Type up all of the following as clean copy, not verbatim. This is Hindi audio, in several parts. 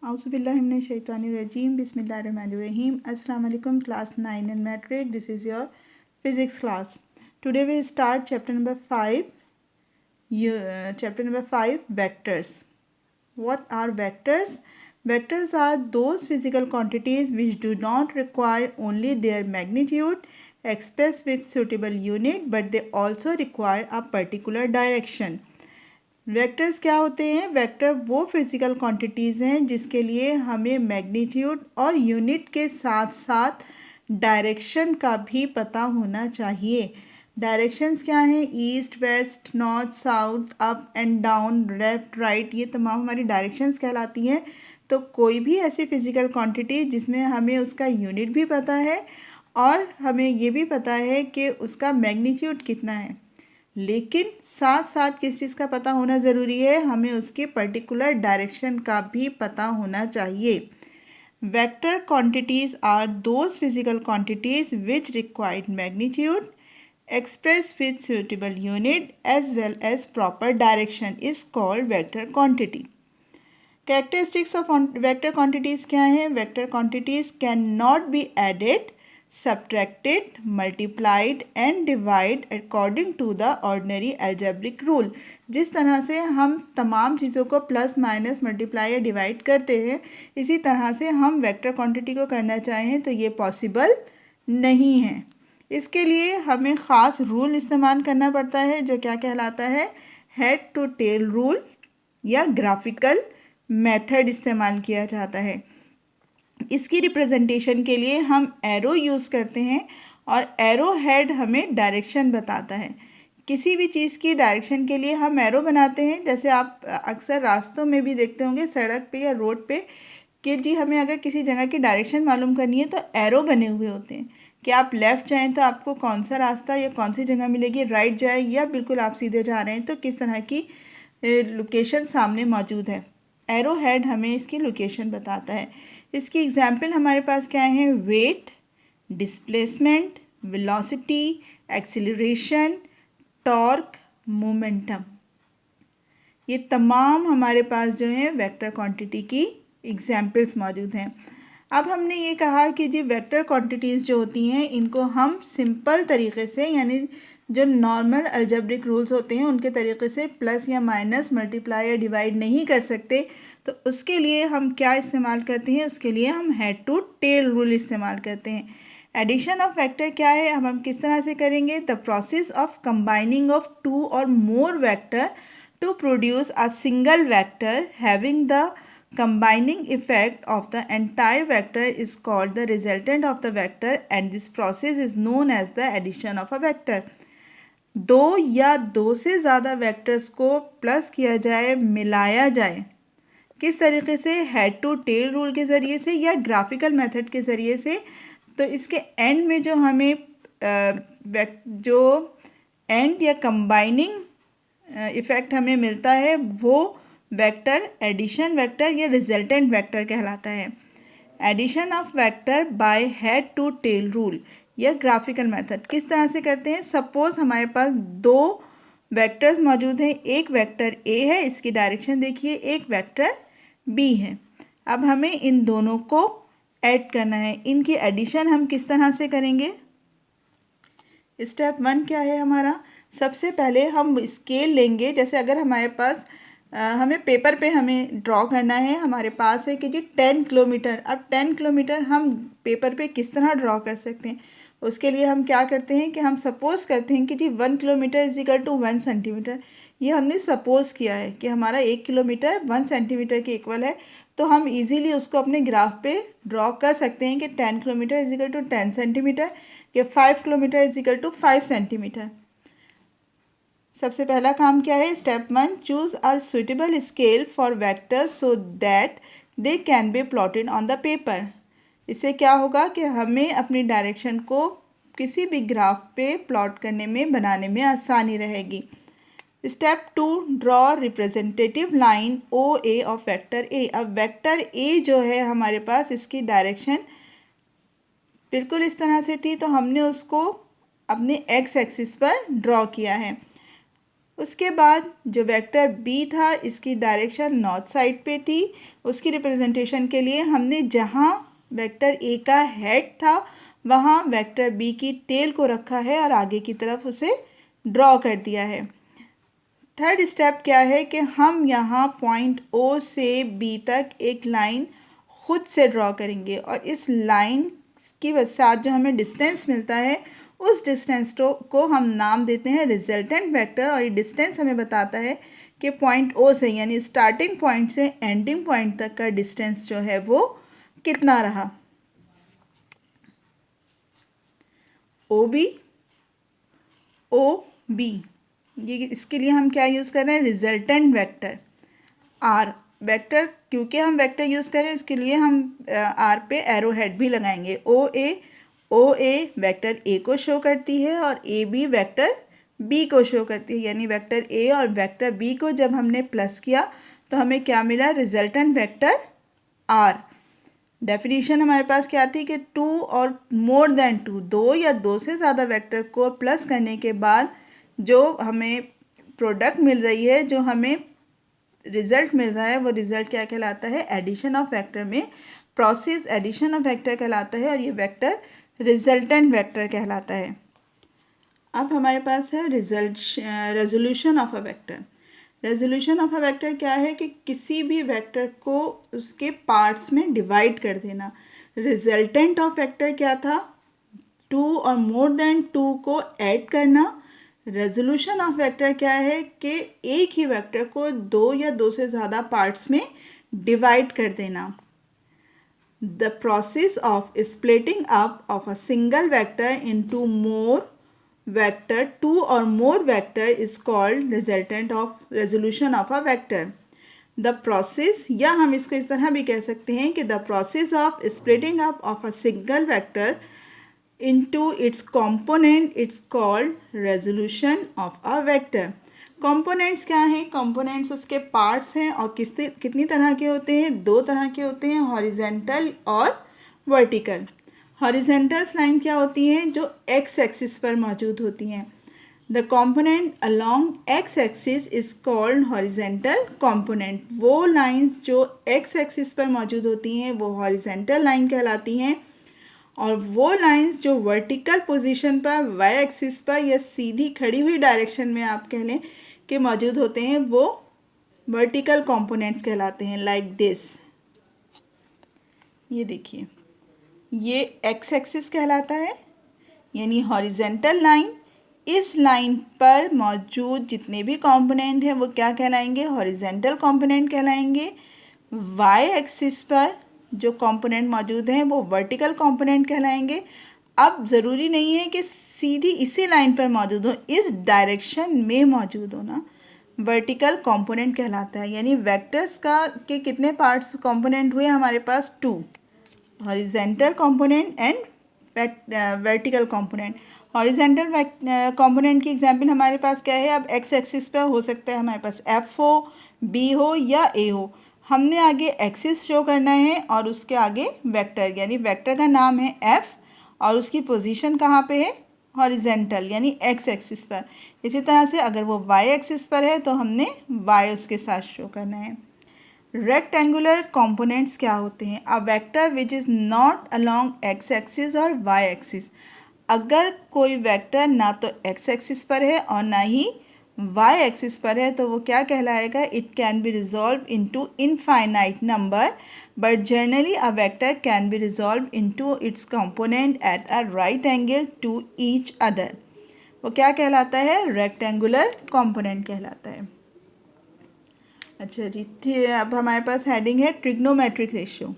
Auzubillahiminash-shaytanir-rajim. Bismillahir-rahmanir-rahim. Assalamu alaikum, class 9 and metric. This is your physics class. Today we start chapter number 5. Vectors. What are vectors? Vectors are those physical quantities which do not require only their magnitude expressed with suitable unit, but they also require a particular direction. Vectors क्या होते हैं? वेक्टर वो फिजिकल क्वांटिटीज़ हैं जिसके लिए हमें मैग्नीट्यूड और यूनिट के साथ साथ डायरेक्शन का भी पता होना चाहिए। डायरेक्शंस क्या हैं? East, west, north, south, up and down, left, right, ये तमाम हमारी डायरेक्शंस कहलाती हैं। तो कोई भी ऐसी फिजिकल क्वांटिटी जिसमें हमें उसका यूनिट भी पता है और हमें ये भी पता है कि उसका मैग्नीट्यूड कितना है, लेकिन साथ साथ किस चीज़ का पता होना ज़रूरी है? हमें उसके पर्टिकुलर डायरेक्शन का भी पता होना चाहिए। Vector quantities are those physical quantities which required magnitude expressed with suitable unit as well as proper direction is called vector quantity. Characteristics of vector quantities क्या हैं? Vector quantities cannot be added, subtracted, multiplied and divide according to the ordinary algebraic rule. जिस तरह से हम तमाम चीज़ों को प्लस माइनस मल्टीप्लाई या डिवाइड करते हैं, इसी तरह से हम वेक्टर क्वांटिटी को करना चाहें तो ये पॉसिबल नहीं है। इसके लिए हमें ख़ास रूल इस्तेमाल करना पड़ता है जो क्या कहलाता है? हेड टू टेल रूल या ग्राफिकल मेथड इस्तेमाल किया जाता है। इसकी रिप्रेजेंटेशन के लिए हम एरो यूज़ करते हैं और एरो हेड हमें डायरेक्शन बताता है। किसी भी चीज़ की डायरेक्शन के लिए हम एरो बनाते हैं, जैसे आप अक्सर रास्तों में भी देखते होंगे, सड़क पे या रोड पे, कि जी हमें अगर किसी जगह की डायरेक्शन मालूम करनी है तो एरो बने हुए होते हैं कि आप लेफ़्ट जाएं तो आपको कौन सा रास्ता या कौन सी जगह मिलेगी, राइट जाएं या बिल्कुल आप सीधे जा रहे हैं तो किस तरह की लोकेशन सामने मौजूद है। एरो हेड हमें इसकी लोकेशन बताता है। इसकी एग्जाम्पल हमारे पास क्या है? Weight, displacement, velocity, acceleration, torque, momentum, ये तमाम हमारे पास जो है वेक्टर क्वांटिटी की एग्जाम्पल्स मौजूद हैं। अब हमने ये कहा कि जी वेक्टर क्वांटिटीज़ जो होती हैं इनको हम सिंपल तरीके से, यानी जो नॉर्मल अलजेब्रिक रूल्स होते हैं उनके तरीके से प्लस या माइनस, मल्टीप्लाई या डिवाइड नहीं कर सकते। तो उसके लिए हम क्या इस्तेमाल करते हैं? उसके लिए हम हेड टू टेल रूल इस्तेमाल करते हैं। एडिशन ऑफ वेक्टर क्या है? हम किस तरह से करेंगे? The process of combining of two or more vector to produce a single vector having the combining effect of the entire vector is called the resultant of the vector, and this process is known as the addition of a vector. दो या दो से ज़्यादा वेक्टर्स को प्लस किया जाए, मिलाया जाए, किस तरीके से? हेड टू टेल रूल के ज़रिए से या ग्राफिकल मेथड के ज़रिए से। तो इसके एंड में जो हमें जो एंड या कंबाइनिंग इफ़ेक्ट हमें मिलता है वो वेक्टर एडिशन वेक्टर या रिजल्टेंट वेक्टर कहलाता है। Addition of vector by head to tail rule या ग्राफिकल मेथड किस तरह से करते हैं? सपोज हमारे पास दो वेक्टर्स मौजूद हैं, एक वेक्टर ए है, इसकी डायरेक्शन देखिए, एक वेक्टर बी है। अब हमें इन दोनों को ऐड करना है। इनकी एडिशन हम किस तरह से करेंगे? स्टेप 1 क्या है हमारा? सबसे पहले हम स्केल लेंगे। जैसे अगर हमारे पास हमें पेपर पे हमें ड्रॉ करना है, हमारे पास है कि जी 10 किलोमीटर। अब 10 किलोमीटर हम पेपर पे किस तरह ड्रॉ कर सकते हैं? उसके लिए हम क्या करते हैं कि हम सपोज़ करते हैं कि जी 1 kilometre is equal to 1 centimetre. ये हमने सपोज़ किया है कि हमारा 1 किलोमीटर 1 सेंटीमीटर के इक्वल है। तो हम इजीली उसको अपने ग्राफ पे ड्रॉ कर सकते हैं कि 10 kilometre is equal to 10 centimetre या 5 kilometre is equal to 5 centimetre. सबसे पहला काम क्या है? Step 1, choose a suitable scale for vectors so that they can be plotted on the paper. इससे क्या होगा कि हमें अपनी डायरेक्शन को किसी भी ग्राफ पे प्लॉट करने में, बनाने में आसानी रहेगी। Step 2, draw representative line O A of vector A. अब वेक्टर ए जो है हमारे पास, इसकी डायरेक्शन बिल्कुल इस तरह से थी, तो हमने उसको अपने एक्स एक्सिस पर ड्रॉ किया है। उसके बाद जो वेक्टर बी था इसकी डायरेक्शन नॉर्थ साइड पे थी। उसकी रिप्रेजेंटेशन के लिए हमने जहाँ वेक्टर ए का हेड था वहाँ वेक्टर बी की टेल को रखा है और आगे की तरफ उसे ड्रॉ कर दिया है। थर्ड स्टेप क्या है कि हम यहाँ पॉइंट ओ से बी तक एक लाइन खुद से ड्रॉ करेंगे और इस लाइन की साथ जो हमें डिस्टेंस मिलता है उस डिस्टेंस को हम नाम देते हैं रिजल्टेंट वेक्टर। और ये डिस्टेंस हमें बताता है कि पॉइंट ओ से यानी स्टार्टिंग पॉइंट से एंडिंग पॉइंट तक का डिस्टेंस जो है वो कितना रहा। ओ बी ये इसके लिए हम क्या यूज़ कर रहे हैं, रिजल्टेंट वेक्टर आर वेक्टर। क्योंकि हम वेक्टर यूज़ करें इसके लिए हम आर पे एरो हेड भी लगाएंगे। ओ ए वेक्टर ए को शो करती है और ए बी वेक्टर बी को शो करती है। यानी वेक्टर ए और वेक्टर बी को जब हमने प्लस किया तो हमें क्या मिला, रिजल्टेंट वेक्टर आर। डेफिनेशन हमारे पास क्या थी कि to or more than to, दो या दो से ज़्यादा वेक्टर को प्लस करने के बाद जो हमें प्रोडक्ट मिल रही है, जो हमें रिजल्ट मिल रहा है, वो रिजल्ट क्या कहलाता है, एडिशन ऑफ वेक्टर में प्रोसेस एडिशन ऑफ वेक्टर कहलाता है और ये वेक्टर रिजल्टेंट वेक्टर कहलाता है। अब हमारे पास है resolution of a vector. Resolution of a vector क्या है कि किसी भी वेक्टर को उसके पार्ट्स में डिवाइड कर देना। रिजल्टेंट ऑफ वेक्टर क्या था, to or more than to को ऐड करना। रेजोल्यूशन ऑफ वेक्टर क्या है कि एक ही वेक्टर को दो या दो से ज़्यादा पार्ट्स में डिवाइड कर देना। The process of splitting up of a single vector into more vector, two or more vector is called resultant of resolution of a vector. The process, या हम इसको इस तरह भी कह सकते हैं कि the process of splitting up of a single vector into its component it's called resolution of a vector. Components क्या हैं, कंपोनेंट्स उसके पार्ट्स हैं और कितनी तरह के होते हैं, दो तरह के होते हैं, हॉरिजेंटल और वर्टिकल। हॉरिजेंटल्स लाइन क्या होती हैं, जो एक्स एक्सिस पर मौजूद होती हैं। The component along x axis is called horizontal component. वो लाइंस जो एक्स एक्सिस पर मौजूद होती हैं वो हॉरिजेंटल लाइन कहलाती हैं और वो लाइंस जो वर्टिकल पोजीशन पर वाई एक्सिस पर या सीधी खड़ी हुई डायरेक्शन में आप कह लें के मौजूद होते हैं वो वर्टिकल कंपोनेंट्स कहलाते हैं। लाइक दिस, ये देखिए, ये एक्स एक्सिस कहलाता है यानी हॉरिजेंटल लाइन। इस लाइन पर मौजूद जितने भी कंपोनेंट हैं वो क्या कहलाएंगे, हॉरिजेंटल कंपोनेंट कहलाएंगे। वाई एक्सिस पर जो कंपोनेंट मौजूद हैं वो वर्टिकल कंपोनेंट कहलाएंगे। अब ज़रूरी नहीं है कि सीधी इसी लाइन पर मौजूद हो, इस डायरेक्शन में मौजूद होना वर्टिकल कंपोनेंट कहलाता है। यानी वेक्टर्स का के कितने पार्ट्स कंपोनेंट हुए हमारे पास, two, horizontal component and vertical component. Horizontal component की एग्जांपल हमारे पास क्या है, अब एक्स एक्सिस पर हो सकता है हमारे पास एफ हो, बी हो या ए हो। हमने आगे एक्सिस शो करना है और उसके आगे वेक्टर, यानी वेक्टर का नाम है एफ और उसकी पोजीशन कहाँ पे है, हॉरिजेंटल यानी एक्स एक्सिस पर। इसी तरह से अगर वो वाई एक्सिस पर है तो हमने वाई उसके साथ शो करना है। रेक्टेंगुलर कंपोनेंट्स क्या होते हैं, a vector which is not along x axis और वाई एक्सिस। अगर कोई वेक्टर ना तो एक्स एक्सिस पर है और ना ही वाई एक्सिस पर है तो वो क्या कहलाएगा, it can be resolve into infinite number but generally a vector can be resolved into its component at a right angle to each other. वो क्या कहलाता है, रेक्टेंगुलर कंपोनेंट कहलाता है। अच्छा जी, अब हमारे पास हेडिंग है trigonometric ratio.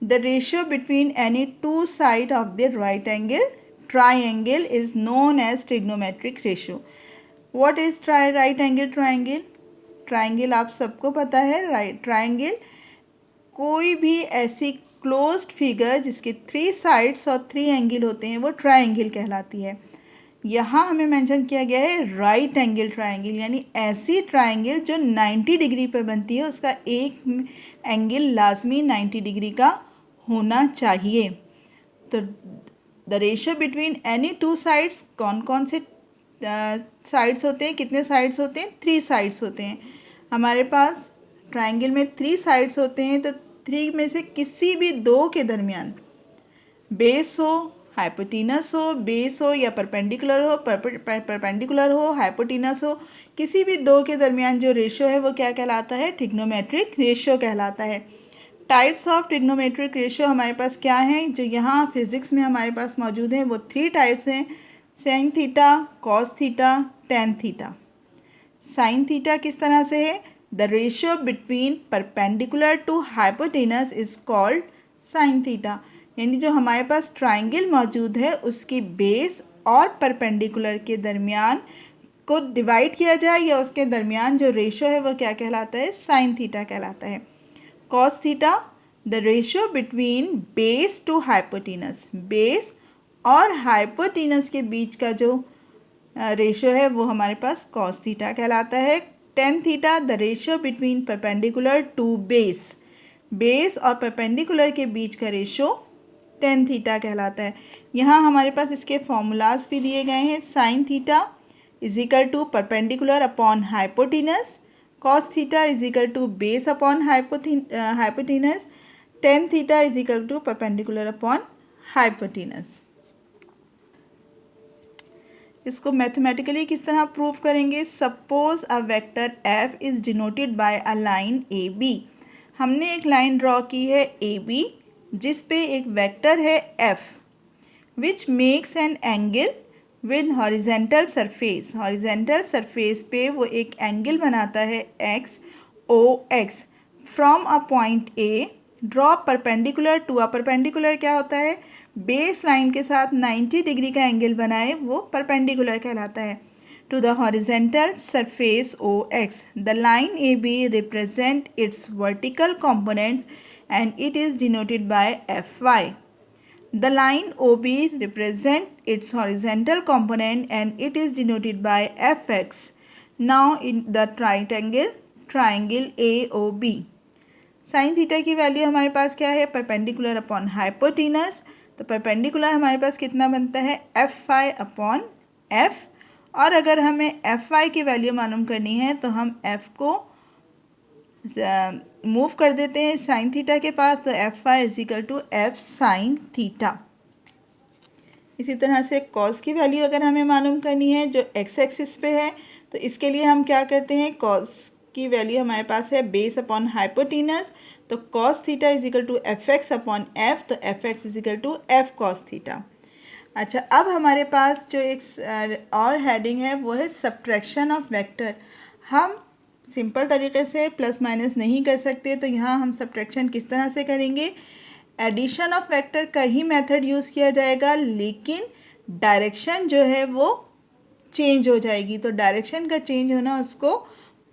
The ratio between any two side of the right angle triangle is known as trigonometric ratio. What is right angle triangle? Triangle आप सबको पता है, राइट ट्राइंगल कोई भी ऐसी क्लोज्ड फिगर जिसके थ्री साइड्स और थ्री एंगल होते हैं वो ट्राइंगल कहलाती है। यहाँ हमें मेंशन किया गया है राइट एंगल ट्राइंगल, यानी ऐसी ट्राइंगल जो 90 डिग्री पर बनती है, उसका एक एंगल लाजमी 90 डिग्री का होना चाहिए। तो the ratio between any two sides, कौन कौन से साइड्स होते हैं, कितने साइड्स होते हैं, 3 साइड्स होते हैं। हमारे पास ट्राइंगल में 3 साइड्स होते हैं, तो 3 में से किसी भी 2 के दरमियान बेस हो, हाइपोटीनस हो, बेस हो या परपेंडिकुलर हो, परपेंडिकुलर हो, हाइपोटीनस हो, किसी भी 2 के दरमियान जो रेशियो है वो क्या कहलाता है, ट्रिग्नोमेट्रिक रेशियो कहलाता है। टाइप्स ऑफ ट्रिग्नोमेट्रिक रेशियो हमारे पास क्या हैं, जो यहाँ फिजिक्स में हमारे पास मौजूद हैं, वो 3 टाइप्स हैं, sine theta, cos theta, tan theta. Sine theta किस तरह से है, the ratio between perpendicular to hypotenuse is called sine theta. यानी जो हमारे पास ट्राइंगल मौजूद है उसकी बेस और परपेंडिकुलर के दरमियान को डिवाइड किया जाए या उसके दरमियान जो रेशियो है वो क्या कहलाता है, साइन थीटा कहलाता है। Cos theta, the ratio between base to hypotenuse, base और हाइपोटेनस के बीच का जो रेशियो है वो हमारे पास कॉस थीटा कहलाता है। Tan theta, the ratio between perpendicular to base, base और परपेंडिकुलर के बीच का रेशियो टेन थीटा कहलाता है। यहाँ हमारे पास इसके फॉर्मूलाज भी दिए गए हैं। Sine theta is equal to perpendicular upon hypotenuse, cos theta is equal to base upon hypotenuse, tan theta is equal to perpendicular upon hypotenuse. इसको मैथमेटिकली किस तरह प्रूव करेंगे, suppose a vector F is denoted by a line A B. हमने एक लाइन ड्रॉ की है ए बी जिस पे एक वेक्टर है F, which makes an angle with horizontal surface. Horizontal surface पे वो एक एंगल बनाता है X O X from a point A, draw perpendicular to a, perpendicular क्या होता है, बेस लाइन के साथ 90 डिग्री का एंगल बनाए वो परपेंडिकुलर कहलाता है, to the horizontal surface O X. The line A B represent its vertical components and it is denoted by fy. The line OB represent its horizontal component and it is denoted by fx. Now in the triangle AOB, sine theta की वैल्यू हमारे पास क्या है, परपेंडिकुलर अपॉन हाइपोटेनस, तो परपेंडिकुलर हमारे पास कितना बनता है, एफ वाई अपॉन एफ। और अगर हमें एफ वाई की वैल्यू मालूम करनी है तो हम एफ को मूव कर देते हैं साइन थीटा के पास, तो F Y is equal to F sine theta. इसी तरह से कॉस की वैल्यू अगर हमें मालूम करनी है जो एक्स एक्सिस पे है, तो इसके लिए हम क्या करते हैं, कॉस की वैल्यू हमारे पास है बेस अपॉन हाइपोटेनस, तो cos theta is equal to F X upon F, तो F X is equal to F cos theta. अच्छा, अब हमारे पास जो एक और हेडिंग है वो है सब्ट्रैक्शन ऑफ वेक्टर। हम सिंपल तरीके से प्लस माइनस नहीं कर सकते, तो यहाँ हम सब्ट्रैक्शन किस तरह से करेंगे, एडिशन ऑफ वेक्टर का ही मेथड यूज़ किया जाएगा, लेकिन डायरेक्शन जो है वो चेंज हो जाएगी। तो डायरेक्शन का चेंज होना उसको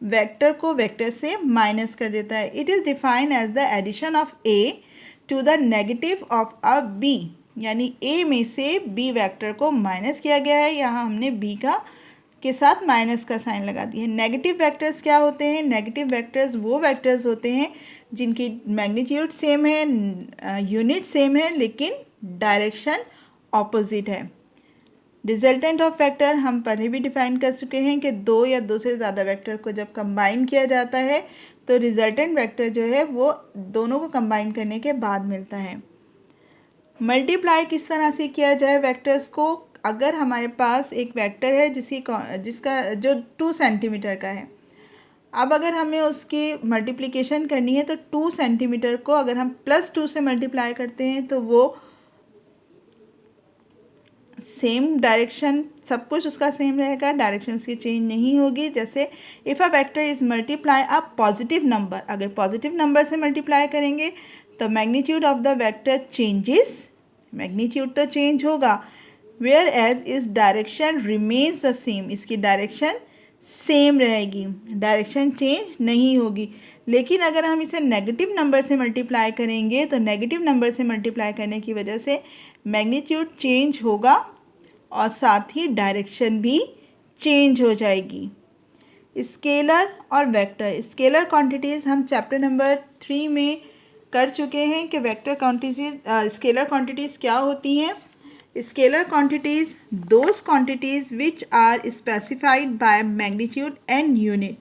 वेक्टर को वेक्टर से माइनस कर देता है। It is defined as the addition of A to the negative of a B, यानी ए में से बी वेक्टर को माइनस किया गया है, यहाँ हमने बी का के साथ माइनस का साइन लगा दिया है। नेगेटिव वेक्टर्स क्या होते हैं, नेगेटिव वेक्टर्स वो वेक्टर्स होते हैं जिनकी मैग्नीट्यूड सेम है, यूनिट सेम है, लेकिन डायरेक्शन ऑपोजिट है। रिजल्टेंट ऑफ वेक्टर हम पहले भी डिफाइन कर चुके हैं कि दो या दो से ज़्यादा वेक्टर को जब कंबाइन किया जाता है तो रिजल्टेंट वेक्टर जो है वो दोनों को कंबाइन करने के बाद मिलता है। मल्टीप्लाई किस तरह से किया जाए वेक्टर्स को, अगर हमारे पास एक वेक्टर है जिसका जो 2 सेंटीमीटर का है, अब अगर हमें उसकी मल्टीप्लिकेशन करनी है तो 2 सेंटीमीटर को अगर हम +2 से मल्टीप्लाई करते हैं तो वो सेम डायरेक्शन, सब कुछ उसका सेम रहेगा, डायरेक्शन उसकी चेंज नहीं होगी। जैसे if a vector is multiply a positive number, अगर पॉजिटिव नंबर से मल्टीप्लाई करेंगे तो magnitude of the vector changes, magnitude तो चेंज होगा, वेयर एज इस डायरेक्शन रिमेन्स द सेम, इसकी डायरेक्शन सेम रहेगी, डायरेक्शन चेंज नहीं होगी। लेकिन अगर हम इसे नेगेटिव नंबर से मल्टीप्लाई करेंगे तो नेगेटिव नंबर से मल्टीप्लाई करने की वजह से मैग्नीट्यूड चेंज होगा और साथ ही डायरेक्शन भी चेंज हो जाएगी। स्केलर और वेक्टर, स्केलर क्वांटिटीज़ हम चैप्टर नंबर 3 में कर चुके हैं कि वेक्टर क्वांटिटीज स्केलर क्वांटिटीज़ क्या होती हैं। Scalar quantities, those quantities which are specified by magnitude and unit.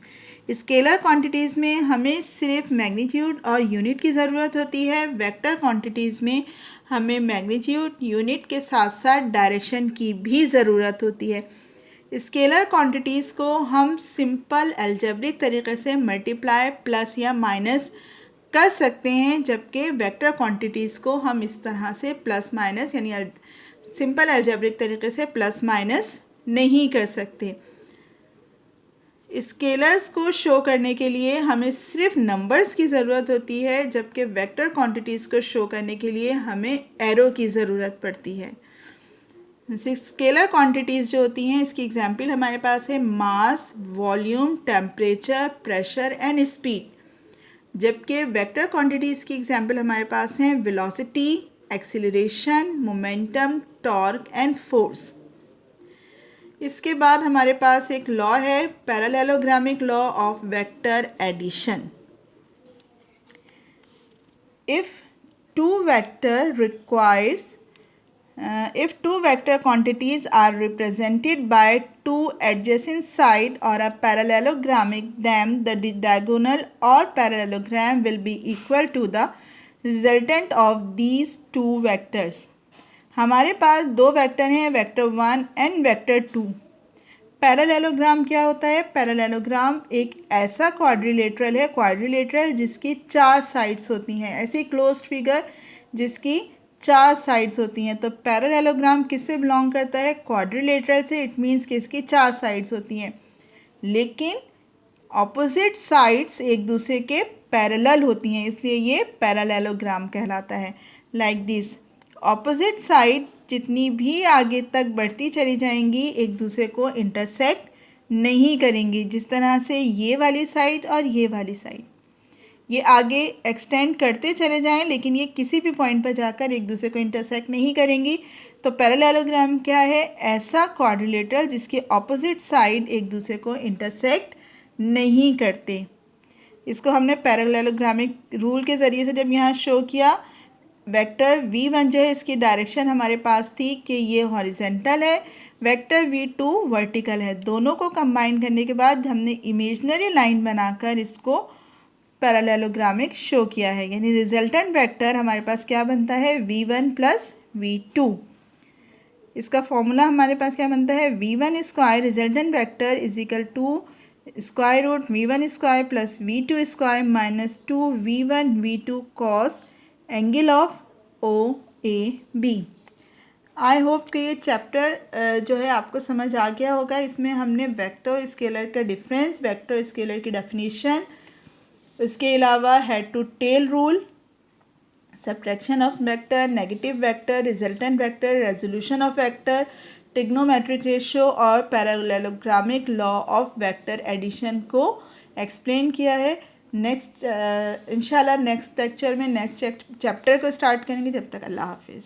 Scalar quantities में हमें सिर्फ मैग्नीट्यूड और यूनिट की ज़रूरत होती है. वेक्टर क्वांटिटीज़ में हमें मैग्नीट्यूड यूनिट के साथ साथ डायरेक्शन की भी ज़रूरत होती है. स्केलर क्वांटिटीज़ को हम सिंपल अलजेब्रिक तरीके से मल्टीप्लाई प्लस या माइनस कर सकते हैं, जबकि वेक्टर क्वांटिटीज़ को हम इस तरह से प्लस माइनस यानी सिंपल अलजेब्रिक तरीके से प्लस माइनस नहीं कर सकते. स्केलर्स को शो करने के लिए हमें सिर्फ नंबर्स की ज़रूरत होती है, जबकि वेक्टर क्वांटिटीज़ को शो करने के लिए हमें एरो की ज़रूरत पड़ती है. स्केलर क्वांटिटीज़ जो होती हैं, इसकी एग्जांपल हमारे पास है mass, volume, temperature, pressure and speed. जबकि वेक्टर क्वांटिटीज़ की एग्जांपल हमारे पास हैं velocity, acceleration, momentum, torque and force. इसके बाद हमारे पास एक लॉ है, parallelogram law of vector addition. If two vector quantities are represented by two adjacent side or a parallelogram, then the diagonal or parallelogram will be equal to the resultant of these two vectors. हमारे पास दो वेक्टर हैं, वेक्टर 1 एंड वेक्टर 2. पैरेललोग्राम क्या होता है? पैरेललोग्राम एक ऐसा क्वाड्रिलेटरल जिसकी 4 साइड्स होती हैं, ऐसी क्लोज्ड फिगर जिसकी 4 साइड्स होती हैं. तो पैरेललोग्राम किससे बिलोंग करता है? क्वाड्रिलेटरल से. इट मीन्स कि इसकी 4 साइड्स होती हैं, लेकिन ऑपोजिट साइड्स एक दूसरे के पैरेलल होती हैं, इसलिए ये पैरेललोग्राम कहलाता है. लाइक दिस, ऑपोजिट साइड जितनी भी आगे तक बढ़ती चली जाएंगी एक दूसरे को इंटरसेक्ट नहीं करेंगी. जिस तरह से ये वाली साइड और ये वाली साइड ये आगे एक्सटेंड करते चले जाएं, लेकिन ये किसी भी पॉइंट पर जाकर एक दूसरे को इंटरसेक्ट नहीं करेंगी. तो पैरेललोग्राम क्या है? ऐसा क्वाड्रिलेटरल जिसके ऑपोजिट साइड एक दूसरे को इंटरसेक्ट नहीं करते. इसको हमने पैरेललोग्रामिक रूल के ज़रिए से जब यहाँ शो किया, वेक्टर v1 जो है इसकी डायरेक्शन हमारे पास थी कि ये हॉरिजेंटल है, वेक्टर v2 वर्टिकल है. दोनों को कंबाइन करने के बाद हमने इमेजिनरी लाइन बनाकर इसको पैरेललोग्रामिक शो किया है. यानी रिजल्टेंट वेक्टर हमारे पास क्या बनता है? v1 plus v2. इसका फॉर्मूला हमारे पास क्या बनता है? v1 square resultant vector is equal to square root v1 square plus v2 square minus 2v1 v2 cos angle of OAB. I hope कि ये चैप्टर जो है आपको समझ आ गया होगा. इसमें हमने वेक्टर स्केलर का डिफरेंस, वेक्टर स्केलर की डेफिनेशन, उसके अलावा head to tail rule, subtraction of vector, negative vector, resultant vector, resolution of vector, trigonometric ratio और parallelogramic law of vector addition को एक्सप्लेन किया है. नेक्स्ट इंशाल्लाह नेक्स्ट लेक्चर में नेक्स्ट चैप्टर को स्टार्ट करेंगे. जब तक अल्लाह हाफिज़.